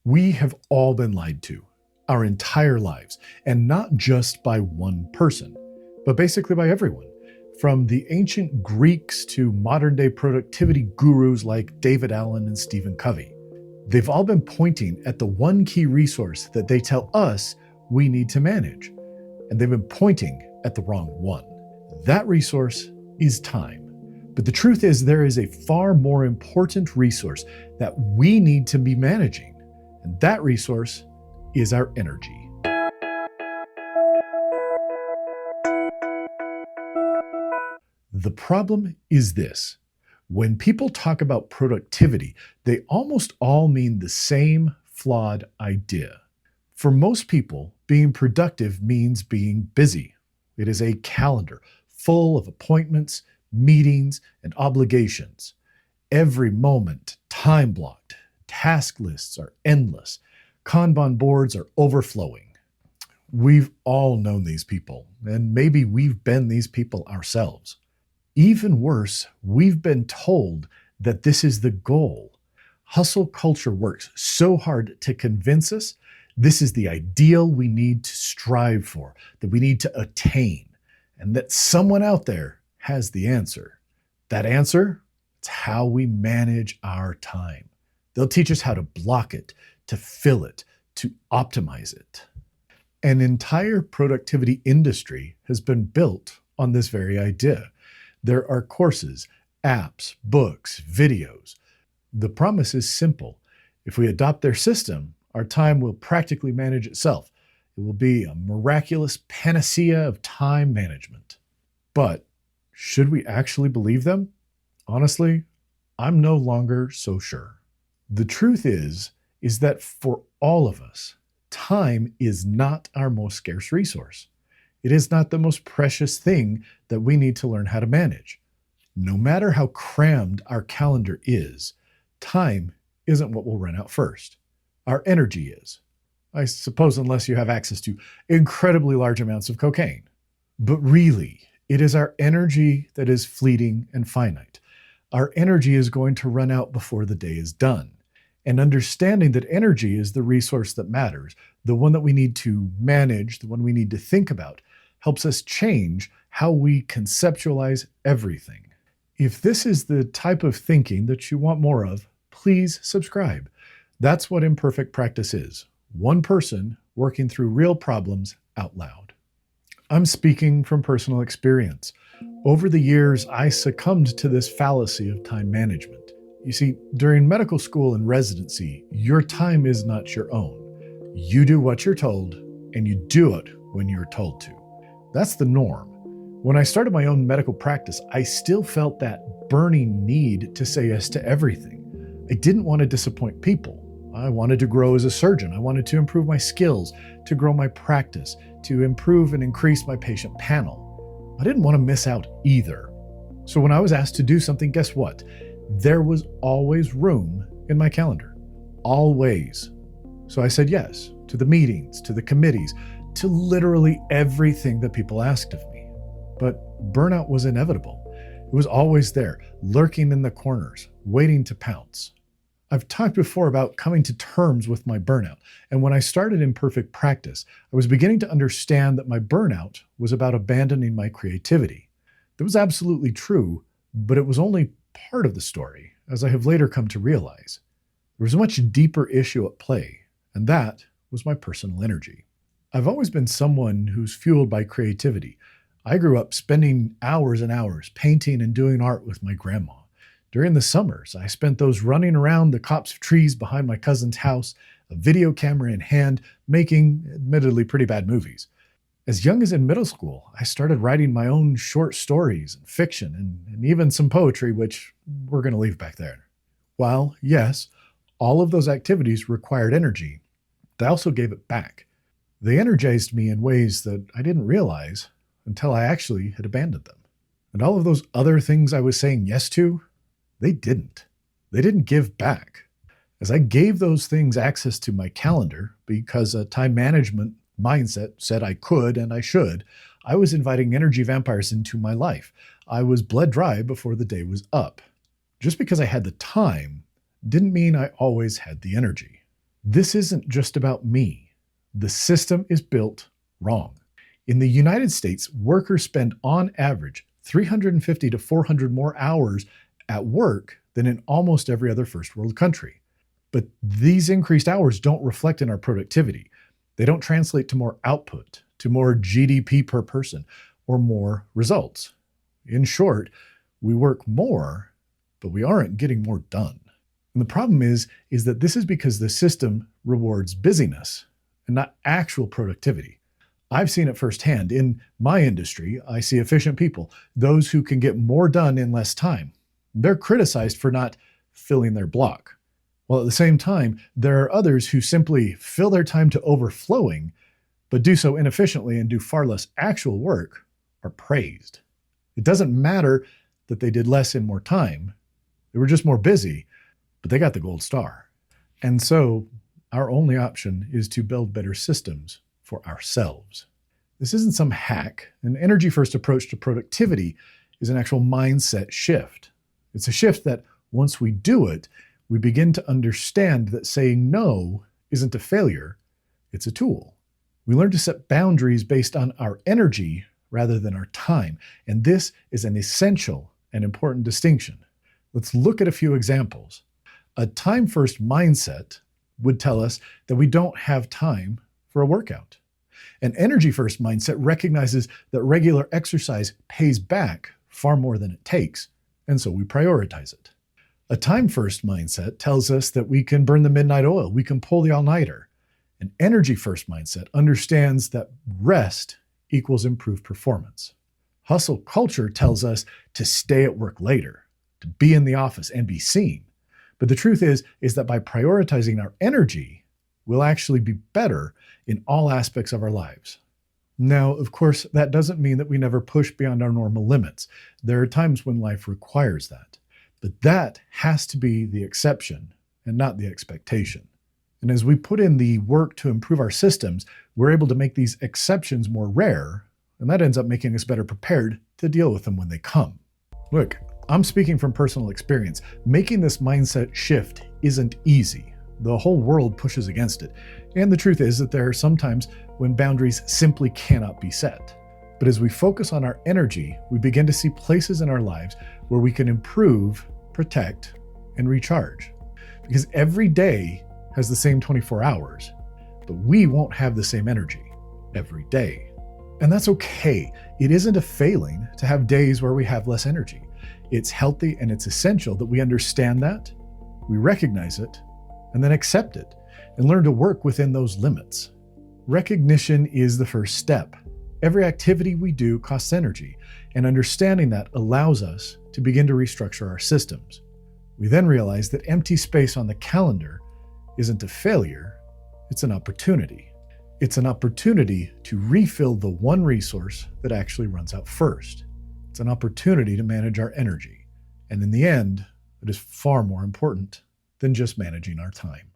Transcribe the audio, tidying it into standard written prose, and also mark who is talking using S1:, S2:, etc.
S1: We have all been lied to our entire lives, and not just by one person, but basically by everyone. From the ancient Greeks to modern day productivity gurus like David Allen and Stephen Covey. They've all been pointing at the one key resource that they tell us we need to manage, and they've been pointing at the wrong one. That resource is time. But the truth is, there is a far more important resource that we need to be managing. And that resource is our energy. The problem is this. When people talk about productivity, they almost all mean the same flawed idea. For most people, being productive means being busy. It is a calendar full of appointments, meetings, and obligations. Every moment, time blocked. Task lists are endless. Kanban boards are overflowing. We've all known these people, and maybe we've been these people ourselves. Even worse, we've been told that this is the goal. Hustle culture works so hard to convince us this is the ideal we need to strive for, that we need to attain, and that someone out there has the answer. That answer, it's how we manage our time. They'll teach us how to block it, to fill it, to optimize it. An entire productivity industry has been built on this very idea. There are courses, apps, books, videos. The promise is simple. If we adopt their system, our time will practically manage itself. It will be a miraculous panacea of time management. But should we actually believe them? Honestly, I'm no longer so sure. The truth is that for all of us, time is not our most scarce resource. It is not the most precious thing that we need to learn how to manage. No matter how crammed our calendar is, time isn't what will run out first. Our energy is. I suppose unless you have access to incredibly large amounts of cocaine. But really, it is our energy that is fleeting and finite. Our energy is going to run out before the day is done. And understanding that energy is the resource that matters, the one that we need to manage, the one we need to think about, helps us change how we conceptualize everything. If this is the type of thinking that you want more of, please subscribe. That's what Imperfect Practice is. One person working through real problems out loud. I'm speaking from personal experience. Over the years, I succumbed to this fallacy of time management. You see, during medical school and residency, your time is not your own. You do what you're told, and you do it when you're told to. That's the norm. When I started my own medical practice, I still felt that burning need to say yes to everything. I didn't want to disappoint people. I wanted to grow as a surgeon. I wanted to improve my skills, to grow my practice, to improve and increase my patient panel. I didn't want to miss out either. So when I was asked to do something, guess what? There was always room in my calendar. Always. So I said yes to the meetings, to the committees, to literally everything that people asked of me. But burnout was inevitable. It was always there, lurking in the corners, waiting to pounce. I've talked before about coming to terms with my burnout, and when I started Imperfect Practice, I was beginning to understand that my burnout was about abandoning my creativity. That was absolutely true, but it was only part of the story, as I have later come to realize. There was a much deeper issue at play, and that was my personal energy. I've always been someone who's fueled by creativity. I grew up spending hours and hours painting and doing art with my grandma. During the summers, I spent those running around the copse of trees behind my cousin's house, a video camera in hand, making admittedly pretty bad movies. As young as in middle school, I started writing my own short stories and fiction and even some poetry, which we're going to leave back there. While, yes, all of those activities required energy, they also gave it back. They energized me in ways that I didn't realize until I actually had abandoned them. And all of those other things I was saying yes to, they didn't. They didn't give back. As I gave those things access to my calendar, because a time management mindset said I could and I should, I was inviting energy vampires into my life. I was bled dry before the day was up. Just because I had the time didn't mean I always had the energy. This isn't just about me. The system is built wrong. In the United States, workers spend on average 350 to 400 more hours at work than in almost every other first world country. But these increased hours don't reflect in our productivity. They don't translate to more output, to more GDP per person, or more results. In short, we work more, but we aren't getting more done. And the problem is that this is because the system rewards busyness and not actual productivity. I've seen it firsthand. In my industry, I see efficient people, those who can get more done in less time. They're criticized for not filling their block. While at the same time, there are others who simply fill their time to overflowing, but do so inefficiently and do far less actual work, are praised. It doesn't matter that they did less in more time. They were just more busy, but they got the gold star. And so our only option is to build better systems for ourselves. This isn't some hack. An energy-first approach to productivity is an actual mindset shift. It's a shift that once we do it, we begin to understand that saying no isn't a failure, it's a tool. We learn to set boundaries based on our energy rather than our time. And this is an essential and important distinction. Let's look at a few examples. A time-first mindset would tell us that we don't have time for a workout. An energy-first mindset recognizes that regular exercise pays back far more than it takes, and so we prioritize it. A time-first mindset tells us that we can burn the midnight oil, we can pull the all-nighter. An energy-first mindset understands that rest equals improved performance. Hustle culture tells us to stay at work later, to be in the office and be seen. But the truth is that by prioritizing our energy, we'll actually be better in all aspects of our lives. Now, of course, that doesn't mean that we never push beyond our normal limits. There are times when life requires that. But that has to be the exception and not the expectation. And as we put in the work to improve our systems, we're able to make these exceptions more rare, and that ends up making us better prepared to deal with them when they come. Look, I'm speaking from personal experience. Making this mindset shift isn't easy. The whole world pushes against it. And the truth is that there are some times when boundaries simply cannot be set. But as we focus on our energy, we begin to see places in our lives where we can improve, protect, and recharge. Because every day has the same 24 hours, but we won't have the same energy every day. And that's okay. It isn't a failing to have days where we have less energy. It's healthy and it's essential that we understand that, we recognize it, and then accept it, and learn to work within those limits. Recognition is the first step. Every activity we do costs energy, and understanding that allows us to begin to restructure our systems. We then realize that empty space on the calendar isn't a failure, it's an opportunity. It's an opportunity to refill the one resource that actually runs out first. It's an opportunity to manage our energy. And in the end, it is far more important than just managing our time.